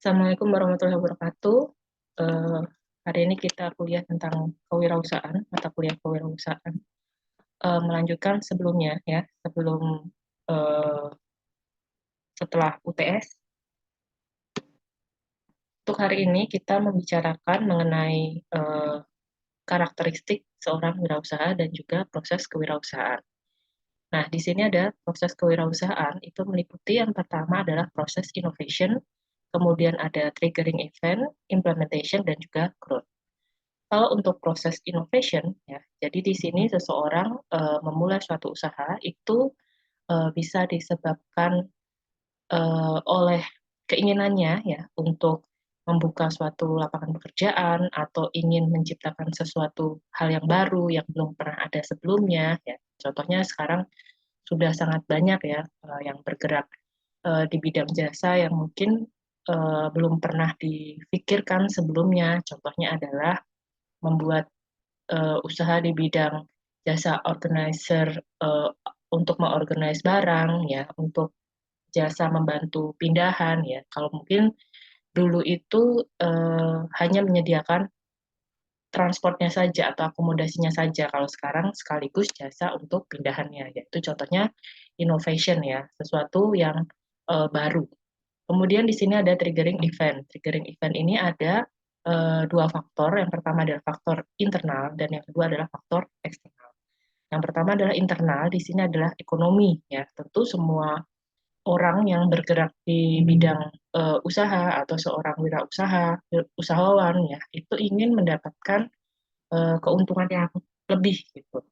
Assalamualaikum warahmatullahi wabarakatuh. Eh, Hari ini kita kuliah tentang kewirausahaan, mata kuliah kewirausahaan. Melanjutkan sebelumnya ya, eh, setelah UTS. Untuk hari ini kita membicarakan mengenai karakteristik seorang wirausaha dan juga proses kewirausahaan. Nah, di sini ada proses kewirausahaan, itu meliputi yang pertama adalah proses innovation, kemudian ada triggering event, implementation, dan juga growth. Kalau untuk proses innovation, ya, jadi di sini seseorang memulai suatu usaha itu bisa disebabkan oleh keinginannya ya untuk membuka suatu lapangan pekerjaan atau ingin menciptakan sesuatu hal yang baru yang belum pernah ada sebelumnya. Ya. Contohnya sekarang sudah sangat banyak ya yang bergerak di bidang jasa yang mungkin belum pernah difikirkan sebelumnya. Contohnya adalah membuat usaha di bidang jasa organizer uh, untuk mengorganize barang ya, untuk jasa membantu pindahan ya. Kalau mungkin dulu itu hanya menyediakan transportnya saja atau akomodasinya saja. Kalau sekarang sekaligus jasa untuk pindahannya, yaitu contohnya innovation ya, sesuatu yang baru. Kemudian di sini ada triggering event. Triggering event ini ada dua faktor. Yang pertama adalah faktor internal dan yang kedua adalah faktor eksternal. Yang pertama adalah internal, di sini adalah ekonomi ya. Tentu semua orang yang bergerak di bidang usaha atau seorang wirausaha, usahawan ya, itu ingin mendapatkan keuntungan yang lebih gitu.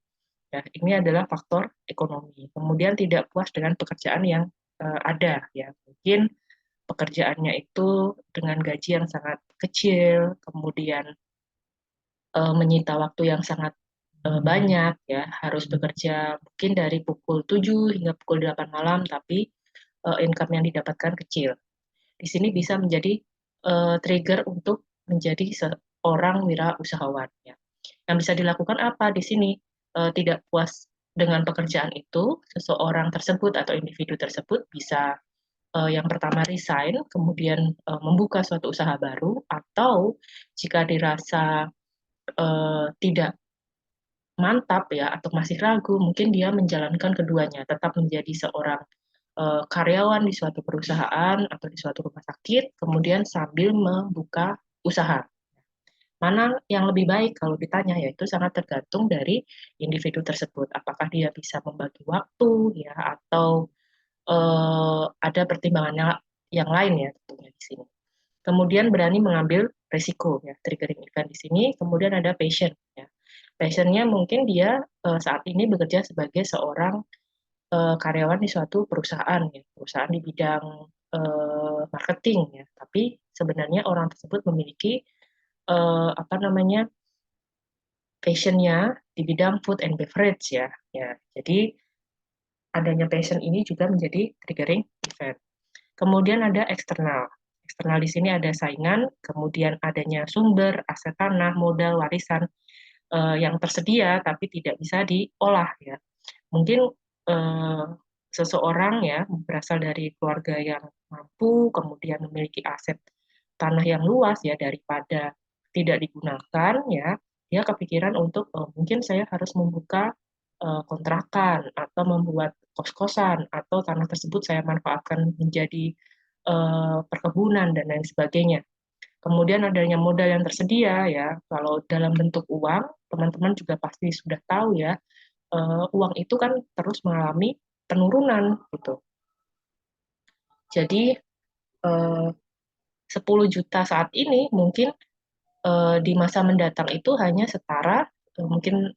Ya, ini adalah faktor ekonomi. Kemudian tidak puas dengan pekerjaan yang ada ya. Mungkin pekerjaannya itu dengan gaji yang sangat kecil, kemudian menyita waktu yang sangat banyak ya, harus bekerja mungkin dari pukul 7 hingga pukul 8 malam, tapi income yang didapatkan kecil. Di sini bisa menjadi trigger untuk menjadi seorang wirausahawan ya. Yang bisa dilakukan apa di sini? Tidak puas dengan pekerjaan itu, seseorang tersebut atau individu tersebut bisa yang pertama resign, kemudian membuka suatu usaha baru, atau jika dirasa tidak mantap ya atau masih ragu, mungkin dia menjalankan keduanya, tetap menjadi seorang karyawan di suatu perusahaan atau di suatu rumah sakit, kemudian sambil membuka usaha. Mana yang lebih baik kalau ditanya, yaitu sangat tergantung dari individu tersebut. Apakah dia bisa membagi waktu ya atau ada pertimbangan yang lain ya tentunya di sini. Kemudian berani mengambil risiko ya, triggering event di sini. Kemudian ada passion ya. Passionnya mungkin dia saat ini bekerja sebagai seorang karyawan di suatu perusahaan ya, perusahaan di bidang marketing ya. Tapi sebenarnya orang tersebut memiliki apa namanya passionnya di bidang food and beverage ya. Ya, jadi adanya passion ini juga menjadi triggering event. Kemudian ada eksternal. Eksternal di sini ada saingan, kemudian adanya sumber, aset tanah, modal, warisan yang tersedia tapi tidak bisa diolah ya. Mungkin eh, seseorang ya berasal dari keluarga yang mampu, kemudian memiliki aset tanah yang luas ya, daripada tidak digunakan ya, dia kepikiran untuk mungkin saya harus membuka kontrakan atau membuat kos-kosan atau tanah tersebut saya manfaatkan menjadi perkebunan dan lain sebagainya. Kemudian adanya modal yang tersedia ya, kalau dalam bentuk uang, teman-teman juga pasti sudah tahu ya, uang itu kan terus mengalami penurunan gitu. Jadi eh, 10 juta saat ini mungkin di masa mendatang itu hanya setara mungkin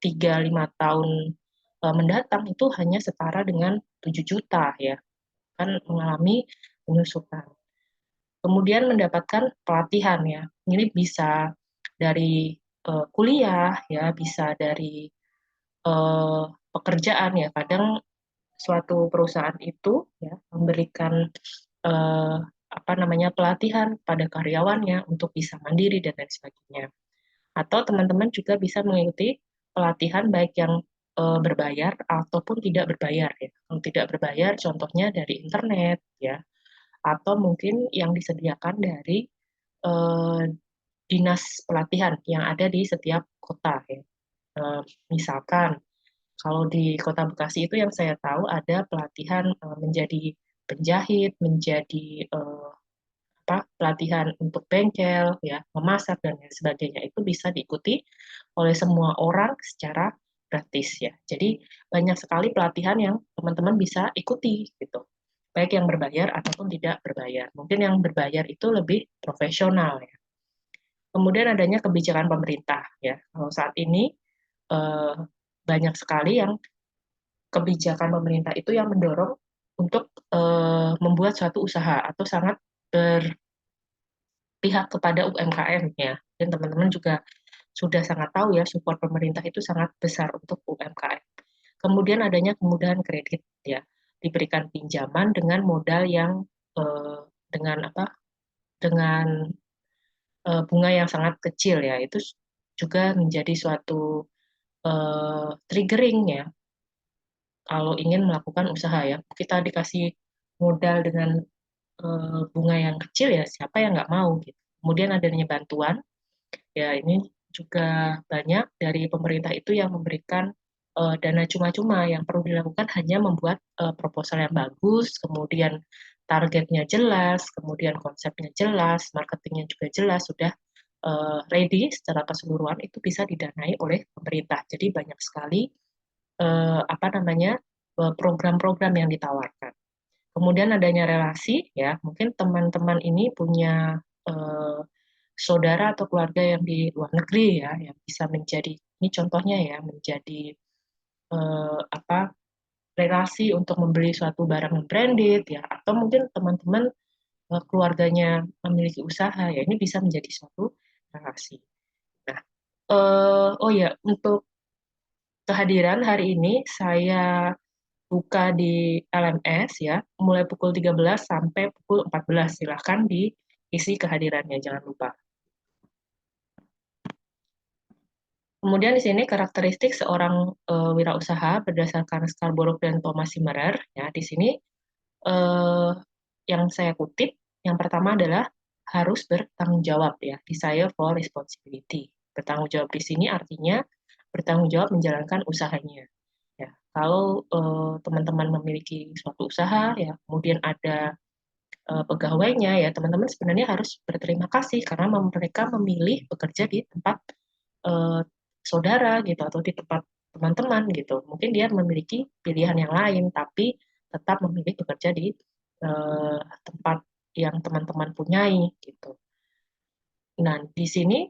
3-5 tahun mendatang itu hanya setara dengan 7 juta ya, kan mengalami penyusutan. Kemudian mendapatkan pelatihan ya. Ini bisa dari kuliah ya, bisa dari eh, pekerjaan ya. Kadang suatu perusahaan itu ya memberikan eh, apa namanya pelatihan pada karyawannya untuk bisa mandiri dan lain sebagainya. Atau teman-teman juga bisa mengikuti pelatihan baik yang berbayar ataupun tidak berbayar ya. Kalau tidak berbayar contohnya dari internet ya, atau mungkin yang disediakan dari eh, dinas pelatihan yang ada di setiap kota ya. Eh, Misalkan kalau di Kota Bekasi itu yang saya tahu ada pelatihan menjadi penjahit, menjadi pelatihan untuk bengkel, ya, memasak dan lain sebagainya itu bisa diikuti oleh semua orang secara gratis ya. Jadi banyak sekali pelatihan yang teman-teman bisa ikuti gitu. Baik yang berbayar ataupun tidak berbayar. Mungkin yang berbayar itu lebih profesional ya. Kemudian adanya kebijakan pemerintah ya. Kalau saat ini eh, banyak sekali yang kebijakan pemerintah itu yang mendorong untuk membuat suatu usaha atau sangat berpihak kepada UMKM ya. Dan teman-teman juga sudah sangat tahu ya support pemerintah itu sangat besar untuk UMKM. Kemudian adanya kemudahan kredit ya, diberikan pinjaman dengan modal yang eh, dengan apa? Dengan bunga yang sangat kecil ya. Itu juga menjadi suatu triggering ya kalau ingin melakukan usaha ya. Kita dikasih modal dengan bunga yang kecil ya, siapa yang nggak mau gitu. Kemudian adanya bantuan, ya ini juga banyak dari pemerintah itu yang memberikan dana cuma-cuma yang perlu dilakukan hanya membuat proposal yang bagus, kemudian targetnya jelas, kemudian konsepnya jelas, marketingnya juga jelas, sudah ready secara keseluruhan itu bisa didanai oleh pemerintah. Jadi banyak sekali apa namanya program-program yang ditawarkan. Kemudian adanya relasi, ya mungkin teman-teman ini punya eh, saudara atau keluarga yang di luar negeri ya, yang bisa menjadi ini contohnya ya menjadi apa relasi untuk membeli suatu barang yang branded ya, atau mungkin teman-teman keluarganya memiliki usaha ya, ini bisa menjadi suatu relasi. Nah, oh ya untuk kehadiran hari ini saya buka di LMS ya, mulai pukul 13 sampai pukul 14. Silahkan diisi kehadirannya, jangan lupa. Kemudian di sini karakteristik seorang wirausaha berdasarkan Scarborough dan Thomas Simmerer. Ya, di sini eh, yang saya kutip, yang pertama adalah harus bertanggung jawab ya, desire for responsibility. Bertanggung jawab di sini artinya bertanggung jawab menjalankan usahanya. Ya, kalau teman-teman memiliki suatu usaha ya, kemudian ada pegawainya ya, teman-teman sebenarnya harus berterima kasih karena mereka memilih bekerja di tempat eh, saudara gitu atau di tempat teman-teman gitu. Mungkin dia memiliki pilihan yang lain, tapi tetap memilih bekerja di tempat yang teman-teman punyai gitu. Nah, di sini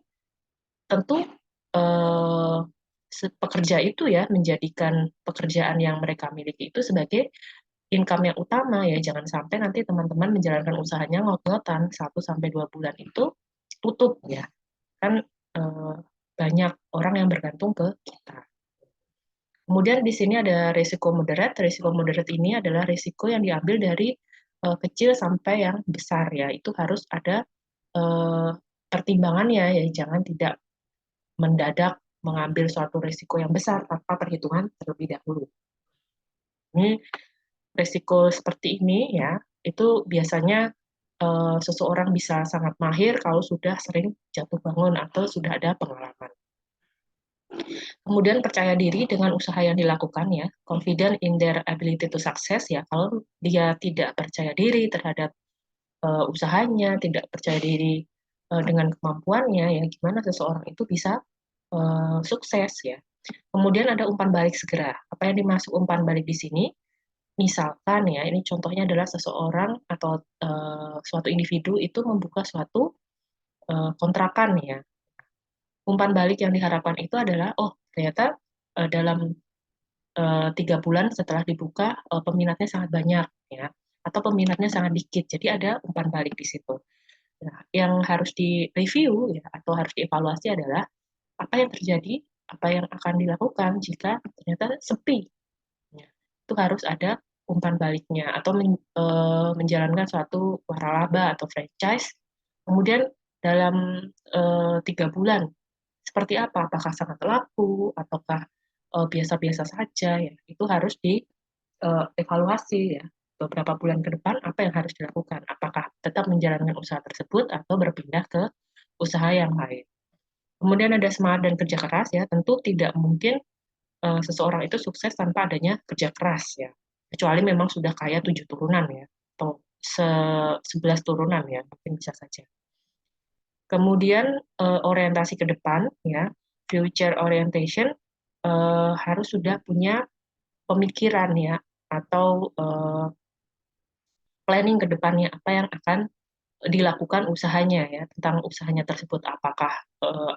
tentu eh, pekerja itu ya menjadikan pekerjaan yang mereka miliki itu sebagai income yang utama ya. Jangan sampai nanti teman-teman menjalankan usahanya ngot-ngotan 1 sampai 2 bulan itu tutup ya. Kan eh, banyak orang yang bergantung ke kita. Kemudian di sini ada risiko moderat. Risiko moderat ini adalah risiko yang diambil dari kecil sampai yang besar ya. Itu harus ada eh, pertimbangannya ya. Jangan tidak mendadak mengambil suatu risiko yang besar tanpa perhitungan terlebih dahulu. Ini risiko seperti ini ya, itu biasanya seseorang bisa sangat mahir kalau sudah sering jatuh bangun atau sudah ada pengalaman. Kemudian percaya diri dengan usaha yang dilakukan ya, confident in their ability to success ya. Kalau dia tidak percaya diri terhadap usahanya, tidak percaya diri dengan kemampuannya ya, gimana seseorang itu bisa sukses ya. Kemudian ada umpan balik segera. Apa yang dimaksud umpan balik di sini? Misalkan ya, ini contohnya adalah seseorang atau suatu individu itu membuka suatu kontrakan ya. Umpan balik yang diharapkan itu adalah, oh ternyata dalam 3 bulan setelah dibuka peminatnya sangat banyak ya, atau peminatnya sangat dikit. Jadi ada umpan balik di situ. Nah, yang harus direview ya atau harus dievaluasi adalah apa yang terjadi, apa yang akan dilakukan jika ternyata sepi. Ya, itu harus ada umpan baliknya atau menjalankan suatu waralaba atau franchise. Kemudian dalam 3 bulan seperti apa? Apakah sangat laku ataukah biasa-biasa saja ya? Itu harus dievaluasi ya. beberapa bulan ke depan apa yang harus dilakukan. Apakah tetap menjalankan usaha tersebut atau berpindah ke usaha yang lain. Kemudian ada semangat dan kerja keras ya, tentu tidak mungkin seseorang itu sukses tanpa adanya kerja keras ya. Kecuali memang sudah kaya 7 turunan ya, atau 11 turunan ya, mungkin bisa saja. Kemudian orientasi ke depan ya, future orientation harus sudah punya pemikiran ya, atau planning ke depannya apa yang akan dilakukan usahanya ya, tentang usahanya tersebut apakah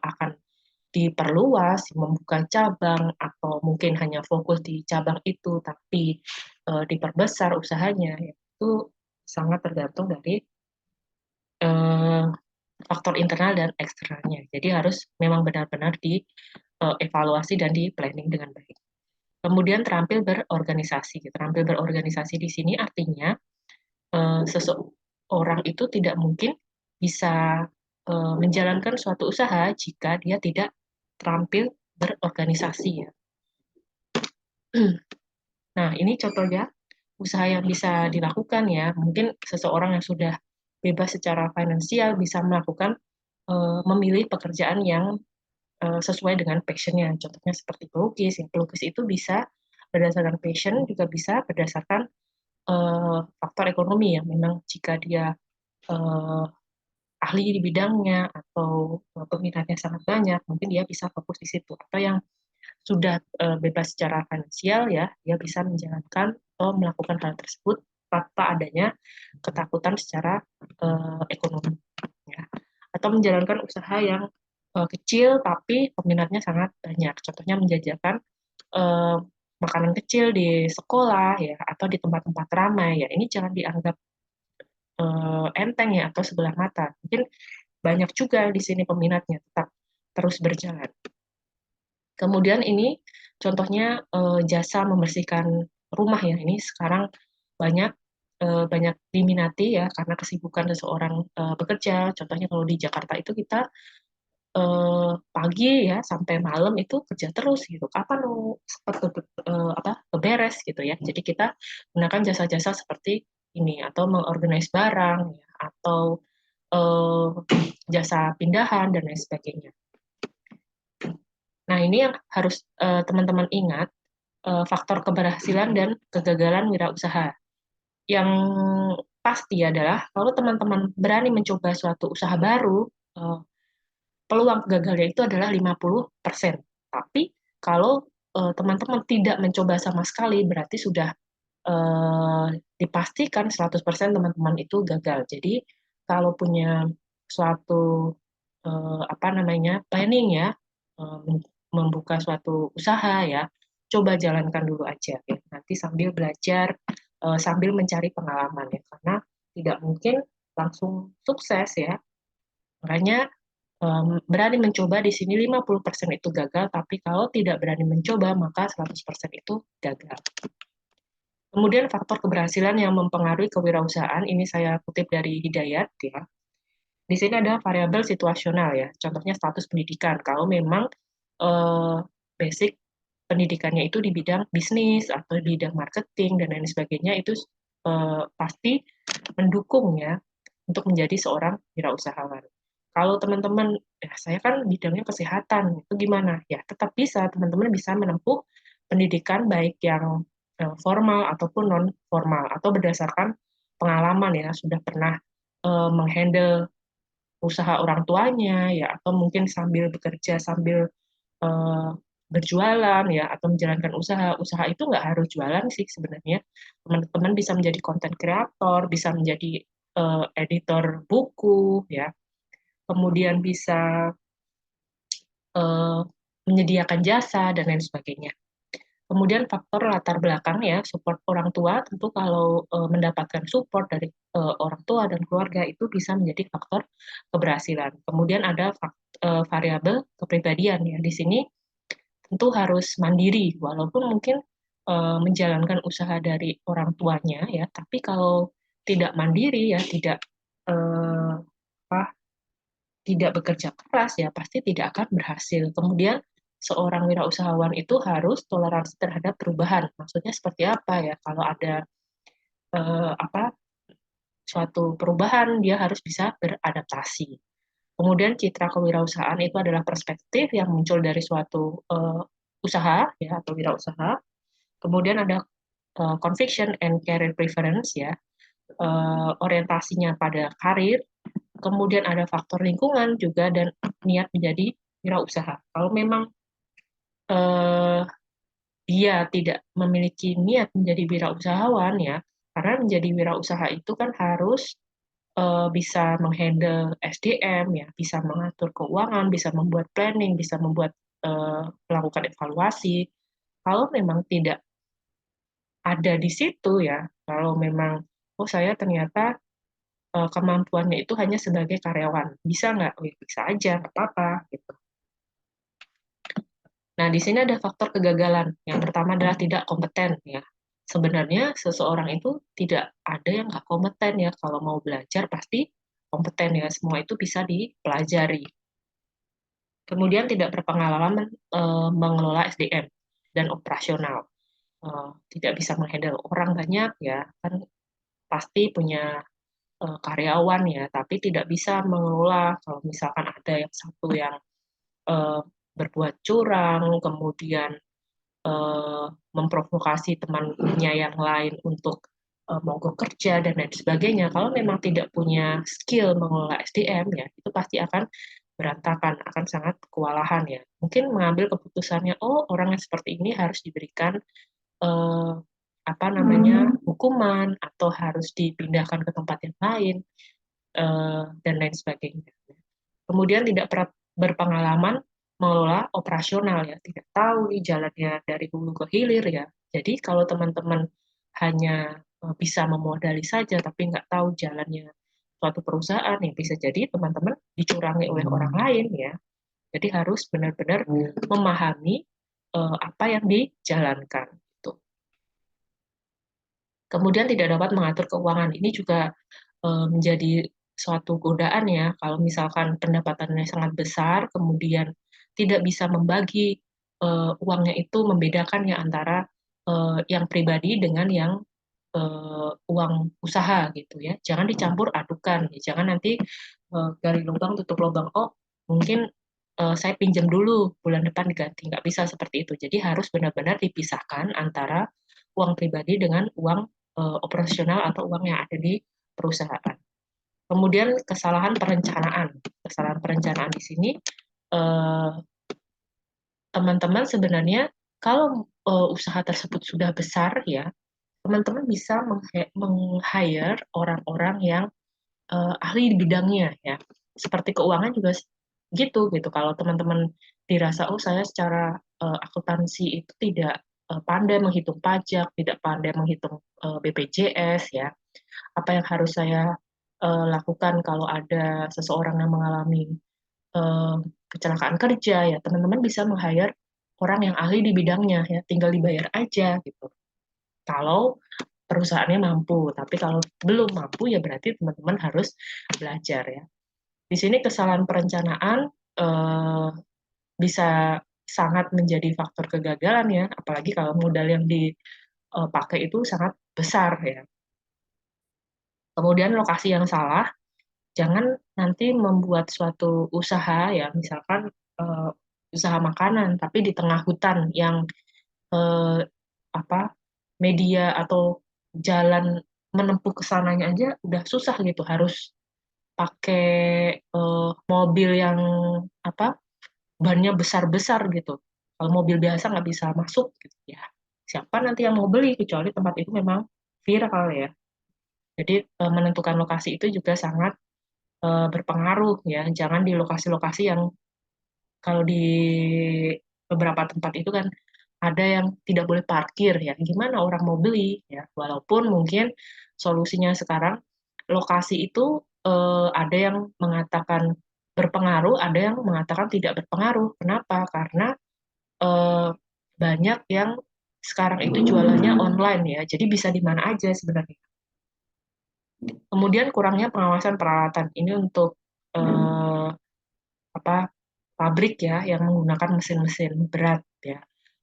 akan diperluas, membuka cabang, atau mungkin hanya fokus di cabang itu tapi diperbesar usahanya ya. Itu sangat tergantung dari eh, faktor internal dan eksternalnya. Jadi harus memang benar-benar dievaluasi dan di planning dengan baik. Kemudian terampil berorganisasi. Terampil berorganisasi di sini artinya seseorang itu tidak mungkin bisa menjalankan suatu usaha jika dia tidak terampil berorganisasi ya. Nah, ini contohnya usaha yang bisa dilakukan ya. Mungkin seseorang yang sudah bebas secara finansial bisa melakukan memilih pekerjaan yang sesuai dengan passionnya. Contohnya seperti pelukis. Yang pelukis itu bisa berdasarkan passion, juga bisa berdasarkan faktor ekonomi ya. Memang jika dia uh, ahli di bidangnya atau peminatnya sangat banyak, mungkin dia bisa fokus di situ. Atau yang sudah bebas secara finansial ya, dia bisa menjalankan atau melakukan hal tersebut tanpa adanya ketakutan secara ekonomi. Ya. Atau menjalankan usaha yang kecil tapi peminatnya sangat banyak. Contohnya menjajakan uh, makanan kecil di sekolah ya, atau di tempat-tempat ramai ya. Ini jangan dianggap enteng ya atau sebelah mata. Mungkin banyak juga di sini peminatnya, tetap terus berjalan. Kemudian ini contohnya jasa membersihkan rumah ya. Ini sekarang banyak banyak diminati ya karena kesibukan seseorang bekerja. Contohnya kalau di Jakarta itu kita pagi ya sampai malam itu kerja terus gitu. Kapan lo sempat apa beberes gitu ya. Jadi kita gunakan jasa-jasa seperti ini atau mengorganize barang ya, atau eh, jasa pindahan dan lain sebagainya. Nah, ini yang harus teman-teman ingat, faktor keberhasilan dan kegagalan wirausaha. Yang pasti adalah kalau teman-teman berani mencoba suatu usaha baru, peluang gagalnya itu adalah 50%. Tapi kalau teman-teman tidak mencoba sama sekali, berarti sudah eh, dipastikan 100% teman-teman itu gagal. Jadi kalau punya suatu apa namanya planning ya, eh, membuka suatu usaha ya, coba jalankan dulu aja ya. Nanti sambil belajar, sambil mencari pengalaman ya, karena tidak mungkin langsung sukses ya. Makanya berani mencoba di sini 50% itu gagal, tapi kalau tidak berani mencoba maka 100% itu gagal. Kemudian faktor keberhasilan yang mempengaruhi kewirausahaan, ini saya kutip dari Hidayat ya. Di sini ada variabel situasional ya, contohnya status pendidikan. Kalau memang eh, basic pendidikannya itu di bidang bisnis atau di bidang marketing dan lain sebagainya, itu pasti mendukung ya untuk menjadi seorang wirausahawan. Kalau teman-teman, ya saya kan bidangnya kesehatan, itu gimana? Ya tetap bisa, teman-teman bisa menempuh pendidikan baik yang formal ataupun non formal atau berdasarkan pengalaman ya, sudah pernah menghandle usaha orang tuanya ya, atau mungkin sambil bekerja sambil eh, berjualan ya, atau menjalankan usaha itu nggak harus jualan sih sebenarnya. Teman-teman bisa menjadi konten kreator, bisa menjadi editor buku ya, kemudian bisa eh, menyediakan jasa dan lain sebagainya. Kemudian faktor latar belakang ya, support orang tua, tentu kalau mendapatkan support dari orang tua dan keluarga itu bisa menjadi faktor keberhasilan. Kemudian ada variabel kepribadian ya. Di sini tentu harus mandiri, walaupun mungkin menjalankan usaha dari orang tuanya ya, tapi kalau tidak mandiri ya, tidak eh, apa, tidak bekerja keras ya, pasti tidak akan berhasil. Kemudian seorang wirausahawan itu harus toleransi terhadap perubahan. Maksudnya seperti apa ya? Kalau ada apa suatu perubahan, dia harus bisa beradaptasi. Kemudian citra kewirausahaan itu adalah perspektif yang muncul dari suatu usaha ya atau wirausaha. Kemudian ada conviction and career preference ya, orientasinya pada karir. Kemudian ada faktor lingkungan juga dan niat menjadi wirausaha. Kalau memang eh, dia tidak memiliki niat menjadi wirausahawan ya, karena menjadi wirausaha itu kan harus bisa menghandle SDM ya, bisa mengatur keuangan, bisa membuat planning, bisa membuat melakukan evaluasi. Kalau memang tidak ada di situ ya, kalau memang oh saya ternyata kemampuannya itu hanya sebagai karyawan, bisa nggak? Oh, ya, bisa aja, nggak apa-apa gitu. Nah, di sini ada faktor kegagalan. Yang pertama adalah tidak kompeten ya. Sebenarnya seseorang itu tidak ada yang nggak kompeten ya. Kalau mau belajar pasti kompeten ya. Semua itu bisa dipelajari. Kemudian tidak berpengalaman mengelola SDM dan operasional. Tidak bisa menghandle orang banyak ya. Kan pasti punya karyawan ya, tapi tidak bisa mengelola. Kalau misalkan ada yang satu yang eh, berbuat curang, kemudian eh, memprovokasi temannya yang lain untuk mogok kerja dan lain sebagainya. Kalau memang tidak punya skill mengelola SDM ya, itu pasti akan berantakan, akan sangat kewalahan ya. Mungkin mengambil keputusannya, oh orang yang seperti ini harus diberikan eh, apa namanya hukuman atau harus dipindahkan ke tempat yang lain dan lain sebagainya. Kemudian tidak berpengalaman mengelola operasional ya, tidak tahu nih jalannya dari hulu ke hilir ya. Jadi kalau teman-teman hanya bisa memodali saja tapi nggak tahu jalannya suatu perusahaan ya bisa jadi teman-teman dicurangi oleh orang lain ya. Jadi harus benar-benar memahami apa yang dijalankan. Gitu. Kemudian tidak dapat mengatur keuangan. Ini juga menjadi suatu godaan ya kalau misalkan pendapatannya sangat besar kemudian tidak bisa membagi uangnya itu membedakan ya antara yang pribadi dengan yang uang usaha gitu ya jangan dicampur adukan ya jangan nanti gali lubang tutup lubang oh mungkin saya pinjam dulu bulan depan diganti nggak bisa seperti itu jadi harus benar-benar dipisahkan antara uang pribadi dengan uang operasional atau uang yang ada di perusahaan. Kemudian kesalahan perencanaan. Kesalahan perencanaan di sini eh, teman-teman sebenarnya kalau usaha tersebut sudah besar ya, teman-teman bisa meng-hire orang-orang yang ahli di bidangnya ya. Seperti keuangan juga gitu gitu. Kalau teman-teman dirasa oh saya secara akuntansi itu tidak pandai menghitung pajak, tidak pandai menghitung BPJS ya apa yang harus saya lakukan kalau ada seseorang yang mengalami eh, kecelakaan kerja ya teman-teman bisa meng-hire orang yang ahli di bidangnya ya tinggal dibayar aja gitu kalau perusahaannya mampu tapi kalau belum mampu ya berarti teman-teman harus belajar ya di sini kesalahan perencanaan eh, bisa sangat menjadi faktor kegagalan ya apalagi kalau modal yang dipakai itu sangat besar ya kemudian lokasi yang salah jangan nanti membuat suatu usaha ya misalkan eh, usaha makanan tapi di tengah hutan yang eh, apa media atau jalan menempuh ke sananya aja udah susah gitu harus pakai mobil yang apa bannya besar-besar gitu kalau mobil biasa nggak bisa masuk gitu ya siapa nanti yang mau beli kecuali tempat itu memang viral ya jadi menentukan lokasi itu juga sangat berpengaruh ya. Jangan di lokasi-lokasi yang kalau di beberapa tempat itu kan ada yang tidak boleh parkir ya. Gimana orang mau beli ya? Walaupun mungkin solusinya sekarang lokasi itu ada yang mengatakan berpengaruh, ada yang mengatakan tidak berpengaruh. Kenapa? Karena eh, banyak yang sekarang itu jualannya online ya. Jadi bisa di mana aja sebenarnya. Kemudian kurangnya pengawasan peralatan ini untuk apa pabrik ya yang menggunakan mesin-mesin berat ya.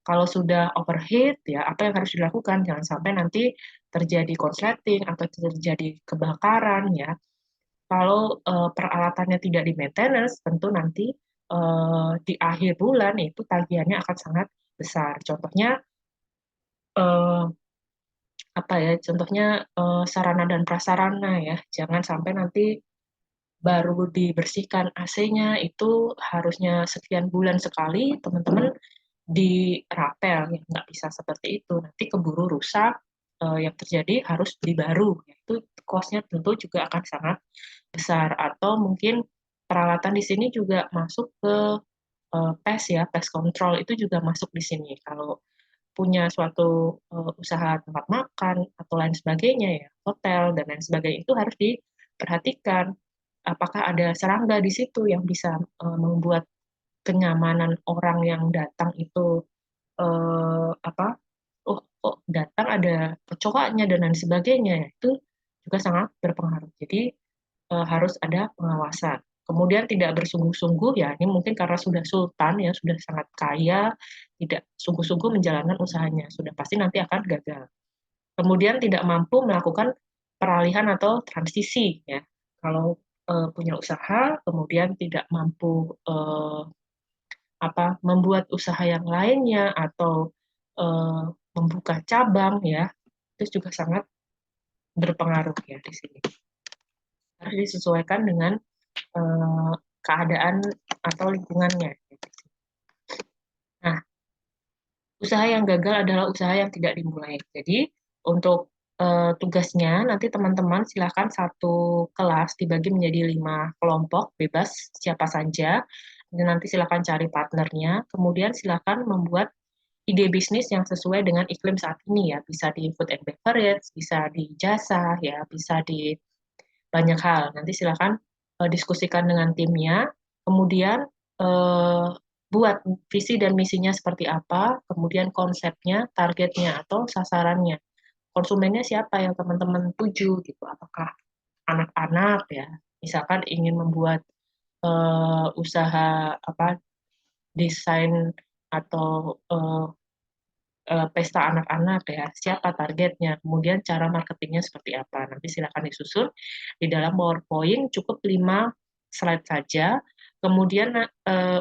Kalau sudah overheat ya apa yang harus dilakukan? Jangan sampai nanti terjadi konsleting atau terjadi kebakaran ya, kalau peralatannya tidak di-maintenance, tentu nanti di akhir bulan itu tagihannya akan sangat besar. Contohnya eh, apa ya? Contohnya sarana dan prasarana ya. Jangan sampai nanti baru dibersihkan AC-nya itu harusnya sekian bulan sekali, teman-teman dirapel ya, nggak bisa seperti itu. Nanti keburu rusak, yang terjadi harus beli baru. Itu cost-nya tentu juga akan sangat besar. Atau mungkin peralatan di sini juga masuk ke pest ya, pest control itu juga masuk di sini. Kalau punya suatu usaha tempat makan atau lain sebagainya ya, hotel dan lain sebagainya itu harus diperhatikan. Apakah ada serangga di situ yang bisa membuat kenyamanan orang yang datang itu apa? Oh, kok datang ada kecoaknya dan lain sebagainya ya, itu juga sangat berpengaruh. Jadi harus ada pengawasan. Kemudian tidak bersungguh-sungguh ya, ini mungkin karena sudah sultan ya, sudah sangat kaya, tidak sungguh-sungguh menjalankan usahanya, sudah pasti nanti akan gagal. Kemudian tidak mampu melakukan peralihan atau transisi ya. Kalau punya usaha, kemudian tidak mampu membuat usaha yang lainnya atau eh, membuka cabang ya, itu juga sangat berpengaruh ya di sini. Harus disesuaikan dengan eh, keadaan atau lingkungannya. Nah, usaha yang gagal adalah usaha yang tidak dimulai. Jadi, untuk tugasnya, nanti teman-teman silakan satu kelas dibagi menjadi 5 kelompok, bebas siapa saja. Dan nanti silakan cari partnernya. Kemudian silakan membuat ide bisnis yang sesuai dengan iklim saat ini ya. Bisa di food and beverage, bisa di jasa, ya, bisa di banyak hal. Nanti silakan diskusikan dengan timnya, kemudian eh, buat visi dan misinya seperti apa, kemudian konsepnya, targetnya atau sasarannya. Konsumennya siapa yang teman-teman tuju gitu? Apakah anak-anak ya? Misalkan ingin membuat usaha desain atau pesta anak-anak ya, siapa targetnya, kemudian cara marketingnya seperti apa. Nanti silakan disusun di dalam PowerPoint, cukup 5 slide saja. Kemudian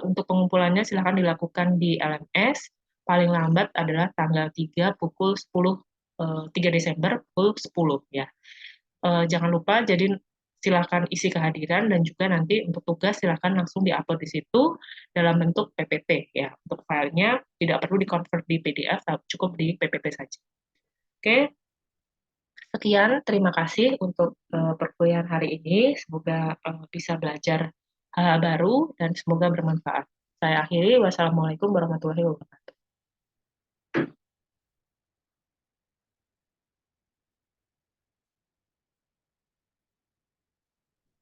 untuk pengumpulannya silakan dilakukan di LMS, paling lambat adalah tanggal 3 pukul 10, 3 Desember pukul 10 ya. Jangan lupa jadi silakan isi kehadiran dan juga nanti untuk tugas silakan langsung diupload di situ dalam bentuk PPT ya. Untuk filenya tidak perlu dikonvert di PDF, cukup di PPT saja. Oke, sekian terima kasih untuk perkuliahan hari ini. Semoga bisa belajar hal baru dan semoga bermanfaat. Saya akhiri. Wassalamualaikum warahmatullahi wabarakatuh.